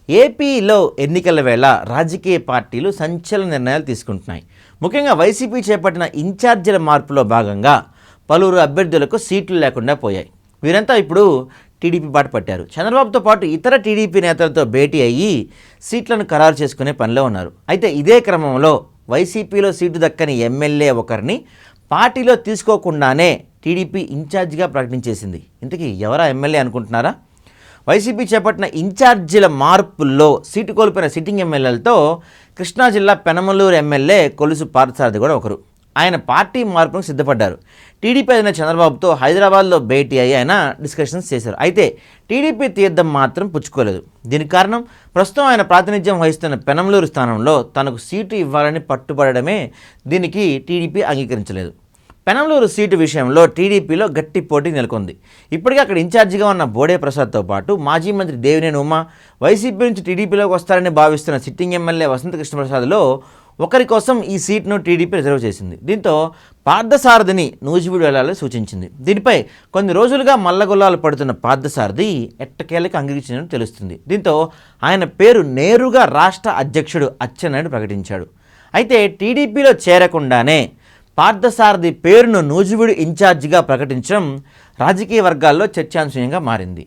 ఏపీలో ఎన్నికల వేళ రాజకీయ పార్టీలు సంచలన నిర్ణయాలు తీసుకుంటున్నాయి. ముఖ్యంగా వైసీపీ చేపట్టిన ఇన్ఛార్జీల మార్పులో భాగంగా పలువురు అభ్యర్థులకు సీట్లు లేకుండా పోయాయి. వీరంతా ఇప్పుడు టీడీపీ బాట పట్టారు. చంద్రబాబుతో పాటు ఇతర టీడీపీ నేతలతో భేటీ అయ్యి సీట్లను ఖరారు చేసుకునే పనిలో ఉన్నారు. అయితే ఇదే క్రమంలో వైసీపీలో సీటు దక్కని ఎమ్మెల్యే ఒకరిని పార్టీలో తీసుకోకుండానే టీడీపీ ఇన్ఛార్జిగా ప్రకటించేసింది. ఇంతకీ ఎవరా ఎమ్మెల్యే అనుకుంటున్నారా? వైసీపీ చేపట్టిన ఇన్ఛార్జీల మార్పుల్లో సీటు కోల్పోయిన సిట్టింగ్ ఎమ్మెల్యేలతో కృష్ణా జిల్లా పెనమలూరు ఎమ్మెల్యే కొలుసు పార్థసారథి కూడా ఒకరు. ఆయన పార్టీ మార్పుకు సిద్ధపడ్డారు. టీడీపీ అధినేత చంద్రబాబుతో హైదరాబాద్లో భేటీ అయ్యి ఆయన డిస్కషన్స్ చేశారు. అయితే టీడీపీ తీర్థం మాత్రం పుచ్చుకోలేదు. దీనికి కారణం ప్రస్తుతం ఆయన ప్రాతినిధ్యం వహిస్తున్న పెనమలూరు స్థానంలో తనకు సీటు ఇవ్వాలని పట్టుబడమే. దీనికి టీడీపీ అంగీకరించలేదు. పెనమలూరు సీటు విషయంలో టీడీపీలో గట్టి పోటీ నెలకొంది. ఇప్పటికే అక్కడ ఇన్ఛార్జిగా ఉన్న బోడే ప్రసాద్తో పాటు మాజీ మంత్రి దేవినేని ఉమా, వైసీపీ నుంచి టీడీపీలోకి వస్తారని భావిస్తున్న సిట్టింగ్ ఎమ్మెల్యే వసంత కృష్ణప్రసాద్లో ఒకరి కోసం ఈ సీట్ను టీడీపీ రిజర్వ్ చేసింది. దీంతో పార్థసారథిని నూజివీడు వెళ్లాలని సూచించింది. దీనిపై కొన్ని రోజులుగా మల్లగొల్లాలు పడుతున్న పార్థసారథి ఎట్టకేలకు అంగీకరించినట్టు తెలుస్తుంది. దీంతో ఆయన పేరు నేరుగా రాష్ట్ర అధ్యక్షుడు అచ్చెన్నాయుడు ప్రకటించాడు. అయితే టీడీపీలో చేరకుండానే పార్థసారథి పేరును నూజివీడు ఇన్ఛార్జిగా ప్రకటించడం రాజకీయ వర్గాల్లో చర్చాంశంగా మారింది.